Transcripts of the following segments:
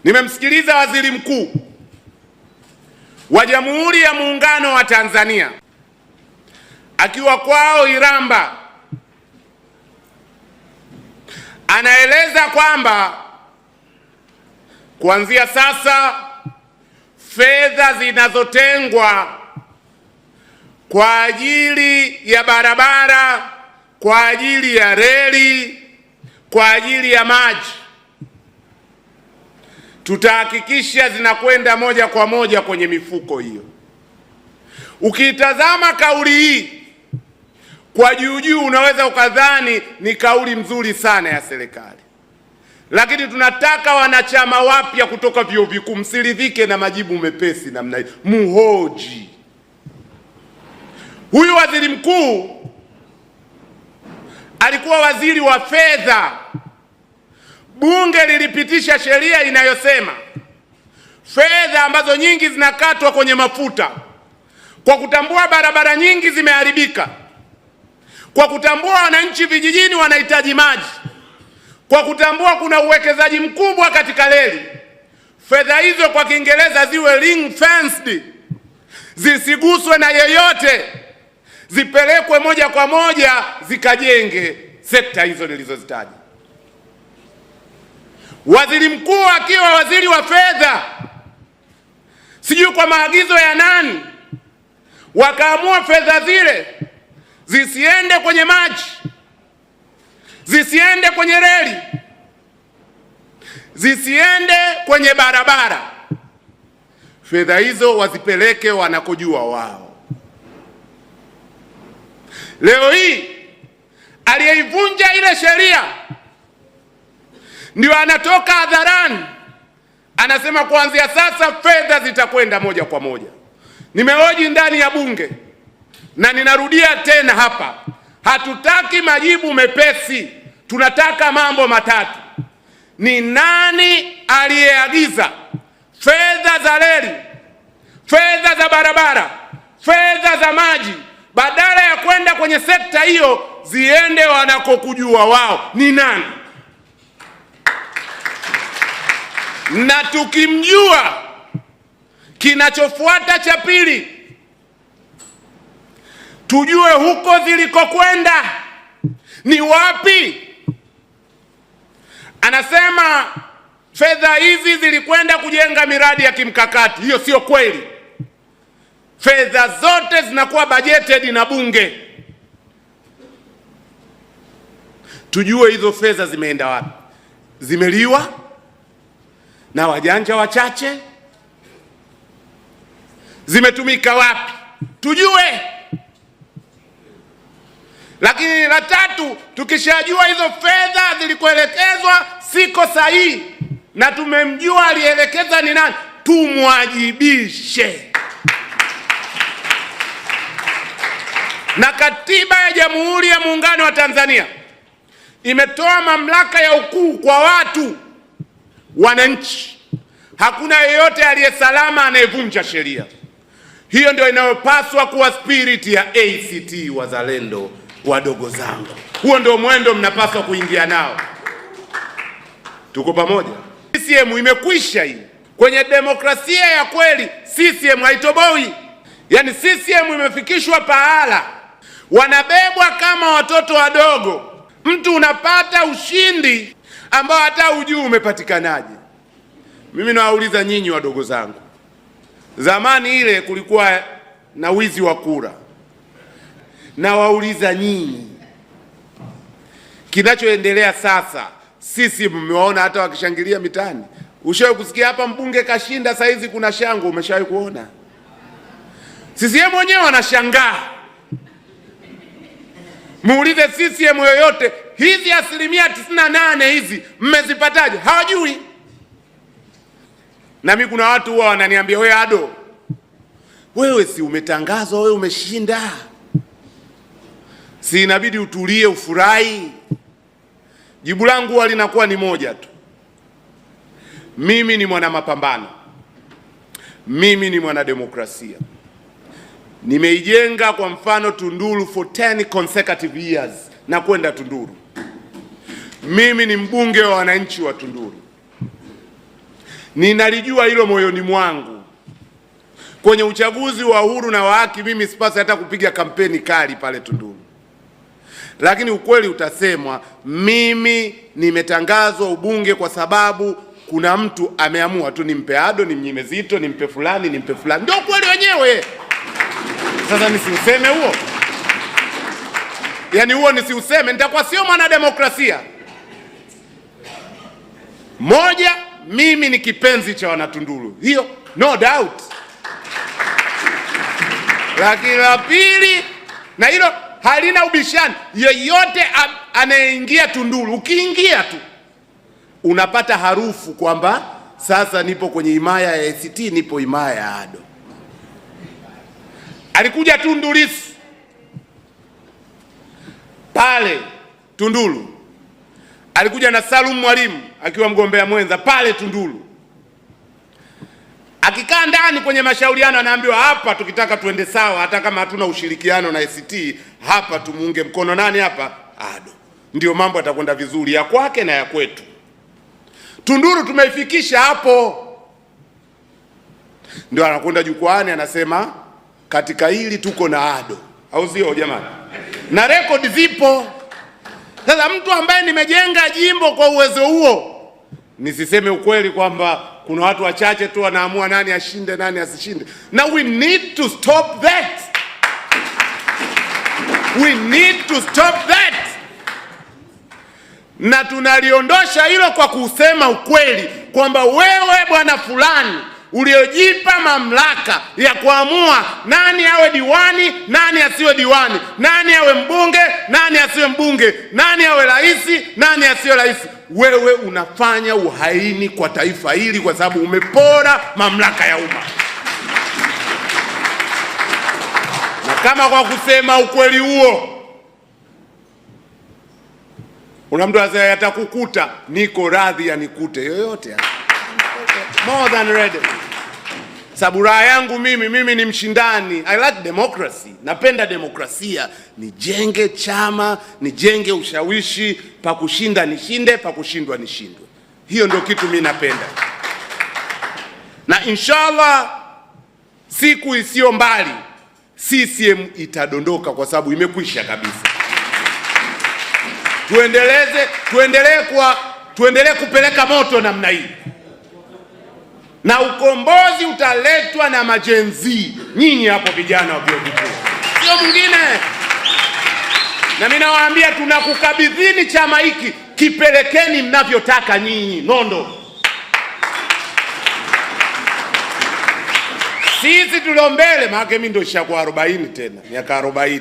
Nimemsikiliza Waziri Mkuu wa Jamhuri ya Muungano wa Tanzania akiwa kwao Iramba, anaeleza kwamba kuanzia sasa fedha zinazotengwa kwa ajili ya barabara, kwa ajili ya reli, kwa ajili ya maji, tutahakikisha zinakwenda moja kwa moja kwenye mifuko hiyo. Ukitazama kauli hii kwa juu juu, unaweza ukadhani ni kauli nzuri sana ya serikali, lakini tunataka wanachama wapya kutoka vyuo vikuu msiridhike na majibu mepesi namna hii, muhoji. Huyu waziri mkuu alikuwa waziri wa fedha. Bunge lilipitisha sheria inayosema fedha ambazo nyingi zinakatwa kwenye mafuta, kwa kutambua barabara nyingi zimeharibika, kwa kutambua wananchi vijijini wanahitaji maji, kwa kutambua kuna uwekezaji mkubwa katika reli, fedha hizo kwa Kiingereza ziwe ring fenced, zisiguswe na yeyote, zipelekwe moja kwa moja zikajenge sekta hizo nilizozitaja. Waziri mkuu akiwa waziri wa fedha, sijui kwa maagizo ya nani, wakaamua fedha zile zisiende kwenye maji, zisiende kwenye reli, zisiende kwenye barabara. Fedha hizo wazipeleke wanakojua wao. Leo hii aliyeivunja ile sheria ndio anatoka hadharani anasema kuanzia sasa fedha zitakwenda moja kwa moja. Nimehoji ndani ya bunge na ninarudia tena hapa, hatutaki majibu mepesi, tunataka mambo matatu. Ni nani aliyeagiza fedha za reli, fedha za barabara, fedha za maji, badala ya kwenda kwenye sekta hiyo ziende wanakokujua wao? Ni nani? Na tukimjua, kinachofuata cha pili, tujue huko zilikokwenda ni wapi. Anasema fedha hizi zilikwenda kujenga miradi ya kimkakati. Hiyo sio kweli. Fedha zote zinakuwa budgeted na bunge. Tujue hizo fedha zimeenda wapi. Zimeliwa na wajanja wachache? Zimetumika wapi? Tujue. Lakini la tatu, tukishajua hizo fedha zilikoelekezwa siko sahihi na tumemjua alielekeza ni nani, tumwajibishe. Na Katiba ya Jamhuri ya Muungano wa Tanzania imetoa mamlaka ya ukuu kwa watu, wananchi. Hakuna yeyote aliyesalama anayevunja sheria. Hiyo ndio inayopaswa kuwa spirit ya ACT Wazalendo, wadogo zangu. Huo ndio mwendo mnapaswa kuingia nao. Tuko pamoja? CCM imekwisha hii. Kwenye demokrasia ya kweli CCM haitoboi. Yaani CCM imefikishwa pahala wanabebwa kama watoto wadogo. Mtu unapata ushindi ambao hata hujui umepatikanaje. Mimi nawauliza nyinyi wadogo zangu, zamani ile kulikuwa na wizi wa kura. Nawauliza nyinyi, kinachoendelea sasa, sisi mmewaona hata wakishangilia mitaani. Ushawahi kusikia hapa mbunge kashinda saa hizi kuna shangwe? Umeshawahi kuona? CCM wenyewe wanashangaa. Muulize CCM yoyote, hizi 98% hizi mmezipataje? Hawajui. Na mimi kuna watu huwa wananiambia, wewe Ado, wewe si umetangazwa, wewe umeshinda, si inabidi utulie ufurahi? Jibu langu huwa linakuwa ni moja tu. Mimi ni mwana mapambano. Mimi ni mwana demokrasia. Nimeijenga kwa mfano Tunduru for 10 consecutive years na kwenda Tunduru. Mimi ni mbunge wa wananchi wa Tunduru. Ninalijua hilo moyoni mwangu. Kwenye uchaguzi wa uhuru na wa haki mimi sipasi hata kupiga kampeni kali pale Tunduru. Lakini ukweli utasemwa, mimi nimetangazwa ubunge kwa sababu kuna mtu ameamua tu nimpe Ado, nimnyime Zito, nimpe fulani, nimpe fulani. Ndio ukweli wenyewe. Sasa nisiuseme huo? Yaani huo nisiuseme, nitakuwa sio mwanademokrasia. Moja, mimi ni kipenzi cha Wanatunduru. Hiyo no doubt. Lakini la pili, na hilo halina ubishani, yeyote anayeingia Tunduru, ukiingia tu unapata harufu kwamba sasa nipo kwenye himaya ya ACT, nipo himaya ya Ado. Alikuja Tundu Lissu pale Tunduru, alikuja na Salum Mwalimu akiwa mgombea mwenza pale Tunduru. Akikaa ndani kwenye mashauriano anaambiwa, hapa tukitaka tuende sawa, hata kama hatuna ushirikiano na ACT, hapa tumuunge mkono nani hapa? Ado. Ndio mambo yatakwenda vizuri, ya kwake na ya kwetu. Tunduru tumeifikisha hapo. Ndio anakwenda jukwani anasema katika hili tuko na Ado, au sio jamani? Na rekodi zipo. Sasa mtu ambaye nimejenga jimbo kwa uwezo huo, nisiseme ukweli kwamba kuna watu wachache tu wanaamua nani ashinde nani asishinde. Na we need to stop that. We need to stop that. Na tunaliondosha hilo kwa kusema ukweli kwamba wewe bwana fulani uliojipa mamlaka ya kuamua nani awe diwani, nani asiwe diwani, nani awe mbunge, nani asiwe mbunge, nani awe rais, nani asiwe rais, wewe unafanya uhaini kwa taifa hili kwa sababu umepora mamlaka ya umma. Na kama kwa kusema ukweli huo una mtu asema atakukuta, niko radhi anikute yoyote, more than ready. Sabura yangu mimi ni mshindani. I like democracy. Napenda demokrasia. Nijenge chama, nijenge ushawishi, pa kushinda nishinde, pa kushindwa nishindwe. Hiyo ndio kitu mimi napenda. Na inshallah siku isiyo mbali CCM itadondoka kwa sababu imekwisha kabisa. Tuendelee kupeleka moto namna hii. Na ukombozi utaletwa na majenzi. Nyinyi hapo vijana wa vyuo vikuu, sio mwingine. Na mimi nawaambia tunakukabidhini chama hiki, kipelekeni mnavyotaka nyinyi nondo. Sisi tulio mbele, maana mimi ndio nishakuwa 40 tena, miaka 40.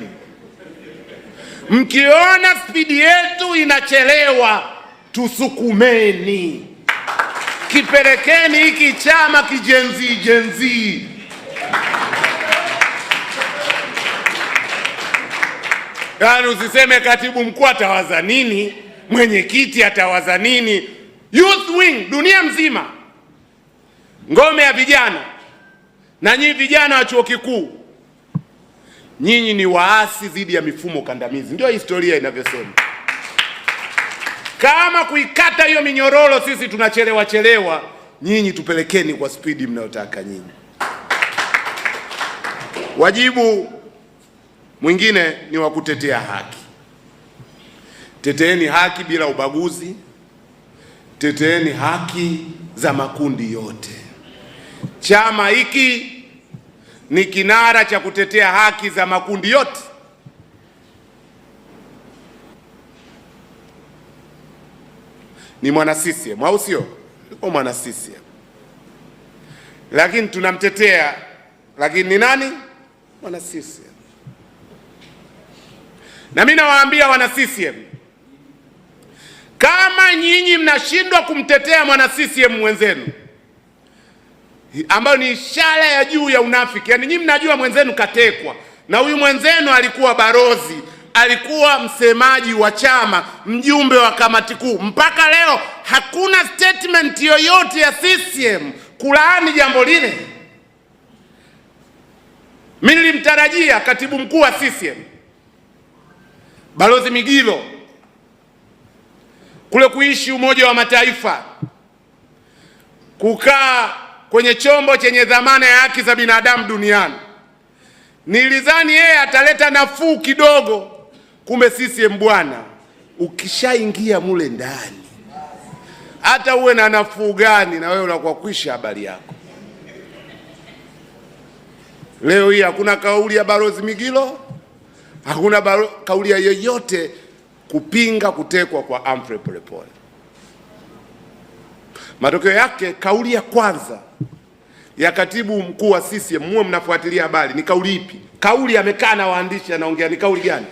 Mkiona spidi yetu inachelewa, tusukumeni. Kipelekeni hiki chama jenzi. Yaani usiseme katibu mkuu atawaza nini, mwenyekiti atawaza nini. Youth wing dunia mzima, ngome ya vijana. Na nyinyi vijana wa chuo kikuu, nyinyi ni waasi dhidi ya mifumo kandamizi. Ndio historia inavyosema. Kama kuikata hiyo minyororo sisi tunachelewa, nyinyi tupelekeni kwa spidi mnayotaka nyinyi. Wajibu mwingine ni wa kutetea haki. Teteeni haki bila ubaguzi. Teteeni haki za makundi yote. Chama hiki ni kinara cha kutetea haki za makundi yote. Ni mwana CCM, au sio? Ni mwana CCM. Lakini tunamtetea, lakini ni nani? Mwana CCM. Na mimi nawaambia wana CCM, kama nyinyi mnashindwa kumtetea mwana CCM mwenzenu, ambayo ni ishara ya juu ya unafiki. Yaani nyinyi mnajua mwenzenu katekwa, na huyu mwenzenu alikuwa barozi, alikuwa msemaji wa chama, mjumbe wa kamati kuu. Mpaka leo hakuna statement yoyote ya CCM kulaani jambo lile. Mimi nilimtarajia katibu mkuu wa CCM Balozi Migilo kule kuishi Umoja wa Mataifa, kukaa kwenye chombo chenye dhamana ya haki za binadamu duniani. Nilidhani yeye ataleta nafuu kidogo, kumbe CCM bwana, ukishaingia mule ndani hata uwe na nafuu gani, na wewe unakuwa kwisha habari yako. Leo hii hakuna kauli ya Balozi Migilo, hakuna kauli ya yoyote kupinga kutekwa kwa Humphrey Polepole. Matokeo yake, kauli ya kwanza ya katibu mkuu wa CCM, muwe mnafuatilia habari, ni kauli ipi? Kauli amekaa na waandishi anaongea, ni kauli gani?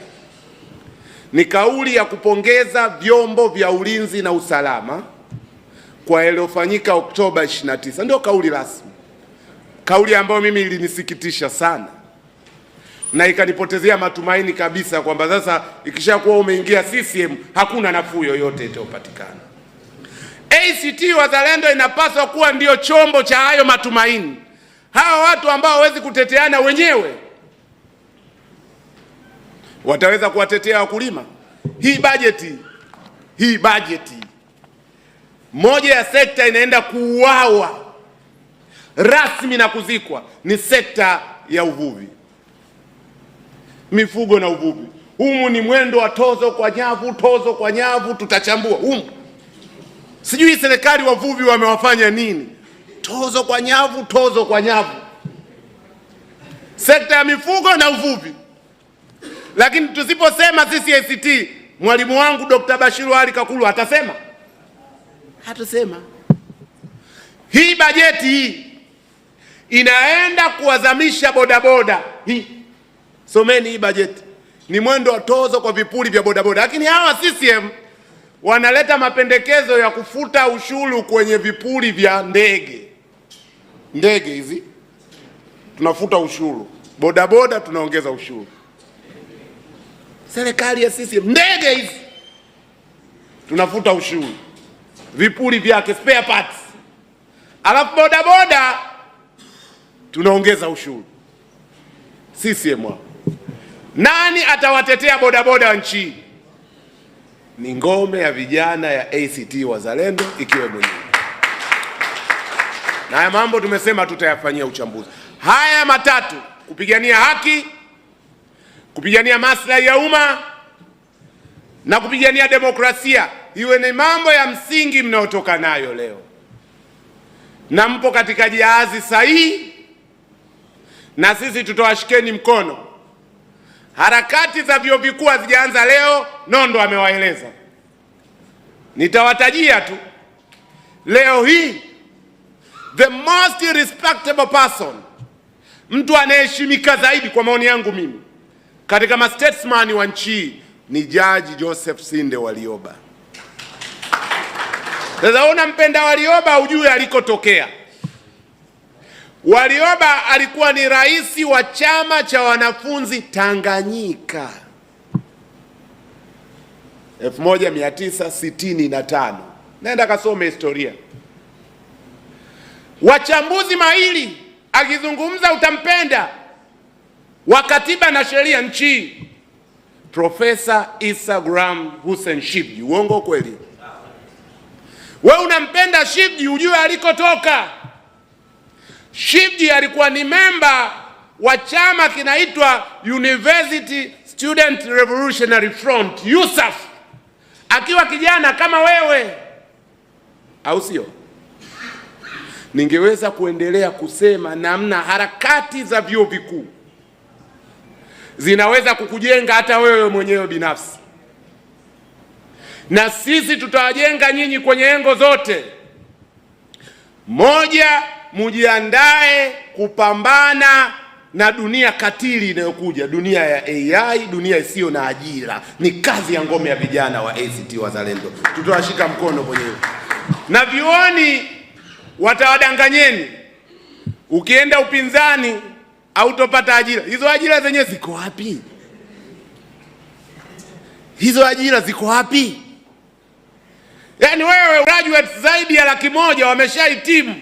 Ni kauli ya kupongeza vyombo vya ulinzi na usalama kwa yaliyofanyika Oktoba 29. Ndio kauli rasmi, kauli ambayo mimi ilinisikitisha sana na ikanipotezea matumaini kabisa kwamba sasa ikishakuwa umeingia CCM hakuna nafuu yoyote itayopatikana. ACT Wazalendo inapaswa kuwa ndio chombo cha hayo matumaini. Hawa watu ambao hawezi kuteteana wenyewe wataweza kuwatetea wakulima? Hii bajeti moja ya sekta inaenda kuuawa rasmi na kuzikwa ni sekta ya uvuvi, mifugo na uvuvi. Humu ni mwendo wa tozo kwa nyavu, tutachambua humu. Sijui serikali wavuvi wamewafanya nini? Tozo kwa nyavu, sekta ya mifugo na uvuvi. Lakini tusiposema sisi ACT, mwalimu wangu Dr. Bashiru Ali Kakulu atasema? Hatasema. Hii bajeti hii inaenda kuwazamisha bodaboda. Someni hii bajeti, ni mwendo wa tozo kwa vipuri vya bodaboda. Lakini hawa CCM wanaleta mapendekezo ya kufuta ushuru kwenye vipuri vya ndege hizi, tunafuta ushuru. Bodaboda tunaongeza ushuru. Serikali ya CCM, ndege hizi tunafuta ushuru, vipuri vyake, spare parts. Alafu bodaboda tunaongeza ushuru. CCM, nani atawatetea bodaboda nchi? Ni ngome ya vijana ya ACT Wazalendo ikiwa mwenyewe. Na haya mambo tumesema tutayafanyia uchambuzi. Haya matatu: kupigania haki, kupigania maslahi ya umma na kupigania demokrasia, iwe ni mambo ya msingi mnayotoka nayo leo, na mpo katika jahazi sahihi, na sisi tutawashikeni mkono. Harakati za vyuo vikuu hazijaanza leo, Nondo amewaeleza. Nitawatajia tu leo hii. The most respectable person, mtu anayeheshimika zaidi kwa maoni yangu mimi katika mastatesman wa nchi, ni Jaji Joseph Sinde Warioba. Sasa unampenda Warioba, ujue alikotokea. Warioba alikuwa ni rais wa chama cha wanafunzi Tanganyika 1965. Naenda kasome historia. Wachambuzi mahiri, akizungumza utampenda, wa katiba na sheria nchi, Profesa Isa Graham Hussein Shivji. Uongo kweli? Wewe unampenda Shivji, ujue alikotoka. Shivji alikuwa ni memba wa chama kinaitwa University Student Revolutionary Front, USAF, akiwa kijana kama wewe, au sio? Ningeweza kuendelea kusema namna harakati za vyuo vikuu zinaweza kukujenga hata wewe mwenyewe binafsi, na sisi tutawajenga nyinyi kwenye engo zote. Moja, mujiandae kupambana na dunia katili inayokuja, dunia ya AI, dunia isiyo na ajira. Ni kazi ya ngome ya vijana wa ACT Wazalendo, tutawashika mkono kwenye hiyo. Na vioni watawadanganyeni, ukienda upinzani hautopata ajira. Hizo ajira zenyewe ziko wapi? Yaani wewe graduates zaidi ya 100,000 wameshahitimu,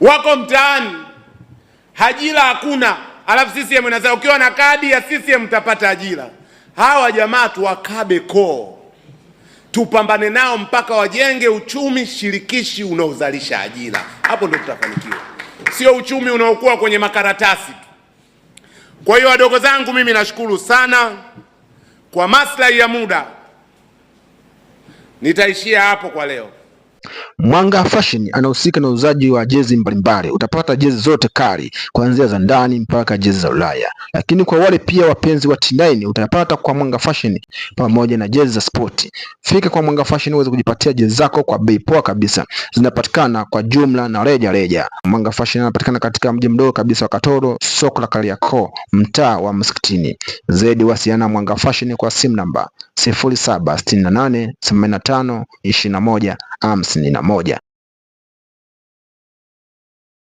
wako mtaani, ajira hakuna. Alafu CCM inasema ukiwa na kadi ya CCM utapata ajira. Hawa jamaa tuwakabe koo, tupambane nao mpaka wajenge uchumi shirikishi unaozalisha ajira. Hapo ndio tutafanikiwa, sio uchumi unaokuwa kwenye makaratasi. Kwa hiyo wadogo zangu, mimi nashukuru sana. Kwa maslahi ya muda nitaishia hapo kwa leo. Mwanga Fashion anahusika na uuzaji wa jezi mbalimbali. Utapata jezi zote kali kuanzia za ndani mpaka jezi za Ulaya. Lakini kwa wale pia wapenzi wa T9 utapata kwa Mwanga Fashion pamoja na jezi za sport. Fika kwa Mwanga Fashion uweze kujipatia jezi zako kwa bei poa kabisa. Zinapatikana kwa jumla na reja. Mwanga Fashion anapatikana katika mji mdogo kabisa wa Katoro, soko la Kariakoo, mtaa wa Msikitini. Zaidi wasiana Mwanga Fashion kwa simu namba 0768852151.